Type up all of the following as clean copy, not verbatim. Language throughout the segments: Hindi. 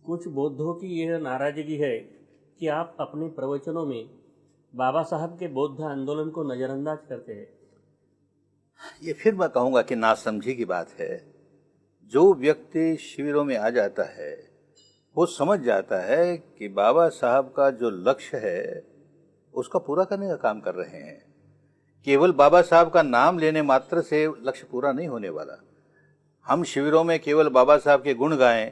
कुछ बौद्धों की यह नाराजगी है कि आप अपने प्रवचनों में बाबा साहब के बौद्ध आंदोलन को नज़रअंदाज करते हैं। ये फिर मैं कहूँगा कि नासमझी की बात है। जो व्यक्ति शिविरों में आ जाता है वो समझ जाता है कि बाबा साहब का जो लक्ष्य है उसका पूरा करने का काम कर रहे हैं। केवल बाबा साहब का नाम लेने मात्र से लक्ष्य पूरा नहीं होने वाला। हम शिविरों में केवल बाबा साहब के गुण गाएं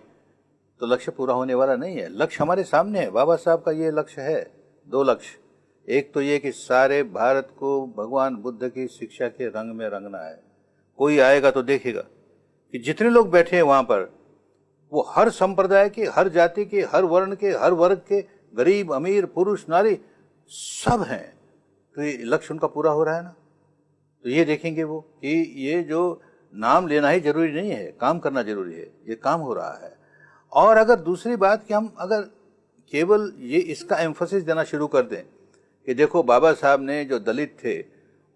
तो लक्ष्य पूरा होने वाला नहीं है। लक्ष्य हमारे सामने है। बाबा साहब का ये लक्ष्य है, दो लक्ष्य। एक तो ये कि सारे भारत को भगवान बुद्ध की शिक्षा के रंग में रंगना है। कोई आएगा तो देखेगा कि जितने लोग बैठे हैं वहां पर वो हर संप्रदाय के, हर जाति के, हर वर्ण के, हर वर्ग के, गरीब अमीर, पुरुष नारी सब हैं। तो ये लक्ष्य उनका पूरा हो रहा है ना। तो ये देखेंगे वो कि ये जो नाम लेना ही जरूरी नहीं है, काम करना जरूरी है। ये काम हो रहा है। और अगर दूसरी बात कि हम अगर केवल ये इसका एम्फोसिस देना शुरू कर दें कि देखो बाबा साहब ने जो दलित थे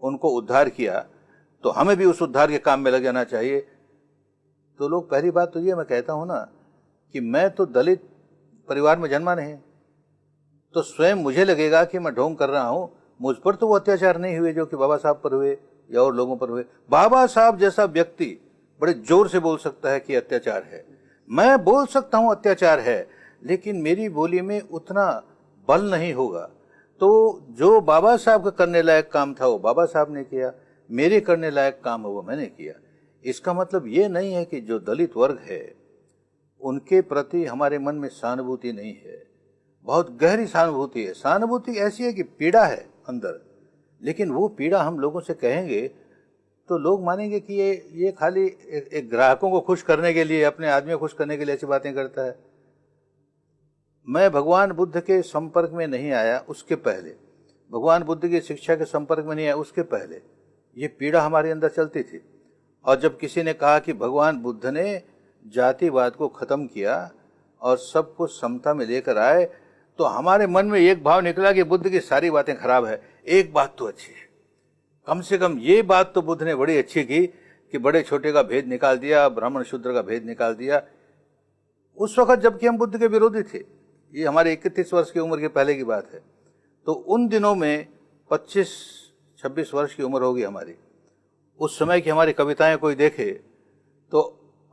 उनको उद्धार किया तो हमें भी उस उद्धार के काम में लग जाना चाहिए, तो लोग, पहली बात तो ये मैं कहता हूँ ना कि मैं तो दलित परिवार में जन्मा नहीं, तो स्वयं मुझे लगेगा कि मैं ढोंग कर रहा हूँ। मुझ पर तो वो अत्याचार नहीं हुए जो कि बाबा साहब पर हुए या और लोगों पर हुए। बाबा साहब जैसा व्यक्ति बड़े जोर से बोल सकता है कि अत्याचार है। मैं बोल सकता हूँ अत्याचार है, लेकिन मेरी बोली में उतना बल नहीं होगा। तो जो बाबा साहब का करने लायक काम था वो बाबा साहब ने किया, मेरे करने लायक काम है वो मैंने किया। इसका मतलब ये नहीं है कि जो दलित वर्ग है उनके प्रति हमारे मन में सहानुभूति नहीं है। बहुत गहरी सहानुभूति है। सहानुभूति ऐसी है कि पीड़ा है अंदर, लेकिन वो पीड़ा हम लोगों से कहेंगे तो लोग मानेंगे कि ये खाली एक ग्राहकों को खुश करने के लिए, अपने आदमी को खुश करने के लिए ऐसी बातें करता है। मैं भगवान बुद्ध के संपर्क में नहीं आया उसके पहले, भगवान बुद्ध की शिक्षा के संपर्क में नहीं आया उसके पहले, ये पीड़ा हमारे अंदर चलती थी। और जब किसी ने कहा कि भगवान बुद्ध ने जातिवाद को खत्म किया और सबको समता में लेकर आए, तो हमारे मन में एक भाव निकला कि बुद्ध की सारी बातें खराब है, एक बात तो अच्छी है। कम से कम ये बात तो बुद्ध ने बड़ी अच्छी की कि बड़े छोटे का भेद निकाल दिया, ब्राह्मण शूद्र का भेद निकाल दिया। उस वक्त जबकि हम बुद्ध के विरोधी थे, ये हमारे 31 वर्ष की उम्र के पहले की बात है। तो उन दिनों में 25-26 वर्ष की उम्र होगी हमारी। उस समय की हमारी कविताएं कोई देखे तो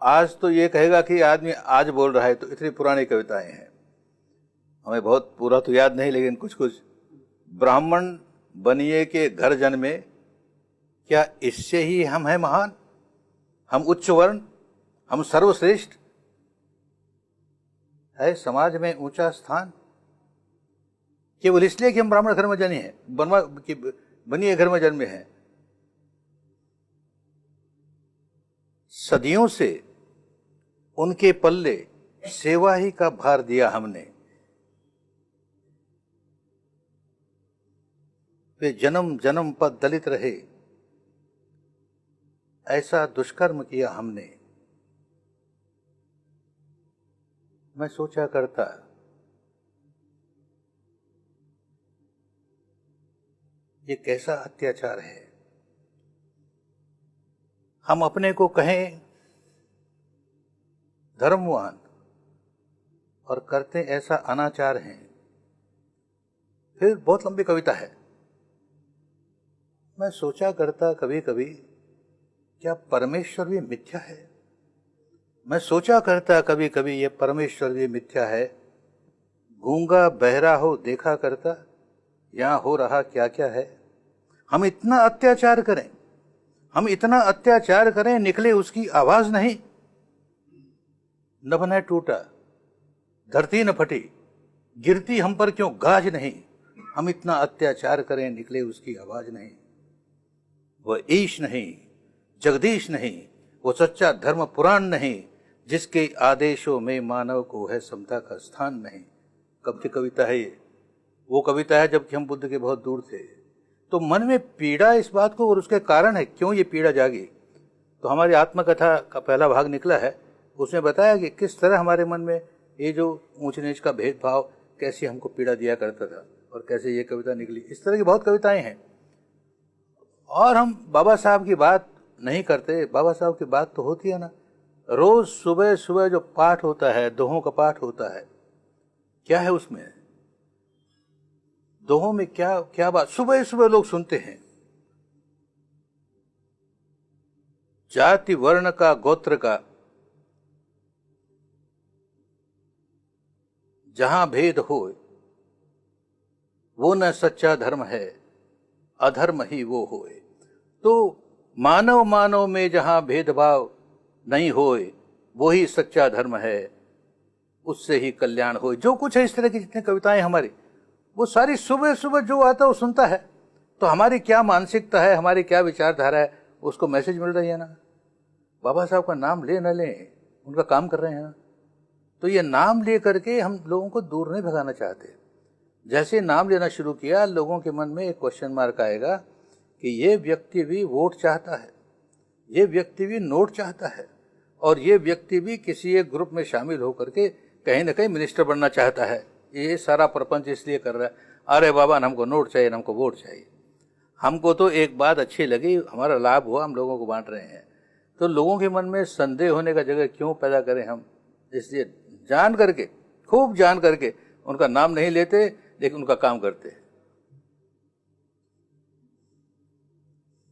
आज तो ये कहेगा कि आदमी आज बोल रहा है, तो इतनी पुरानी कविताएं हैं। हमें बहुत पूरा तो याद नहीं, लेकिन कुछ कुछ। ब्राह्मण बनिए के घर जन्मे, क्या इससे ही हम हैं महान? हम उच्च वर्ण, हम सर्वश्रेष्ठ, है समाज में ऊंचा स्थान केवल इसलिए कि हम ब्राह्मण घर में जन्मे हैं, बनिए घर में जन्मे हैं। सदियों से उनके पल्ले सेवा ही का भार दिया हमने। वे जन्म जन्म पर दलित रहे, ऐसा दुष्कर्म किया हमने। मैं सोचा करता ये कैसा अत्याचार है। हम अपने को कहें धर्मवान और करते ऐसा अनाचार हैं। फिर बहुत लंबी कविता है। मैं सोचा करता कभी कभी क्या परमेश्वर भी मिथ्या है। मैं सोचा करता कभी कभी ये परमेश्वर भी मिथ्या है। गूंगा बहरा हो देखा करता यहां हो रहा क्या क्या है। हम इतना अत्याचार करें, हम इतना अत्याचार करें, निकले उसकी आवाज नहीं। नभ न टूटा धरती न फटी, गिरती हम पर क्यों गाज नहीं। हम इतना अत्याचार करें, निकले उसकी आवाज नहीं। वह ईश नहीं, जगदीश नहीं, वो सच्चा धर्म पुराण नहीं, जिसके आदेशों में मानव को है समता का स्थान नहीं। कब की कविता है ये? वो कविता है जबकि हम बुद्ध के बहुत दूर थे। तो मन में पीड़ा इस बात को, और उसके कारण है क्यों ये पीड़ा जागी। तो हमारी आत्मकथा का पहला भाग निकला है, उसमें बताया कि किस तरह हमारे मन में ये जो ऊंच नीच का भेदभाव कैसे हमको पीड़ा दिया करता था और कैसे ये कविता निकली। इस तरह की बहुत कविताएं हैं। और हम बाबा साहब की बात नहीं करते। बाबा साहब की बात तो होती है ना, रोज सुबह सुबह जो पाठ होता है, दोहों का पाठ होता है, क्या है उसमें? दोहों में क्या क्या बात सुबह सुबह लोग सुनते हैं? जाति वर्ण का, गोत्र का जहां भेद हो वो न सच्चा धर्म है, अधर्म ही वो होए। तो मानव मानव में जहां भेदभाव नहीं होए वो ही सच्चा धर्म है, उससे ही कल्याण होए। जो कुछ है इस तरह की जितनी कविताएं हमारी, वो सारी सुबह सुबह जो आता है वो सुनता है। तो हमारी क्या मानसिकता है, हमारी क्या विचारधारा है, उसको मैसेज मिल रही है ना। बाबा साहब का नाम ले न लें, उनका काम कर रहे हैं ना। तो ये नाम ले करके हम लोगों को दूर नहीं भगाना चाहते। जैसे नाम लेना शुरू किया, लोगों के मन में एक क्वेश्चन मार्क आएगा कि ये व्यक्ति भी वोट चाहता है, ये व्यक्ति भी नोट चाहता है, और ये व्यक्ति भी किसी एक ग्रुप में शामिल होकर के कहीं ना कहीं मिनिस्टर बनना चाहता है। ये सारा प्रपंच इसलिए कर रहा है, अरे बाबा हमको नोट चाहिए, हमको वोट चाहिए। हमको तो एक बात अच्छी लगी, हमारा लाभ हुआ, हम लोगों को बांट रहे हैं। तो लोगों के मन में संदेह होने का जगह क्यों पैदा करें हम? इसलिए जान करके, खूब जान करके उनका नाम नहीं लेते, लेकिन उनका काम करते हैं।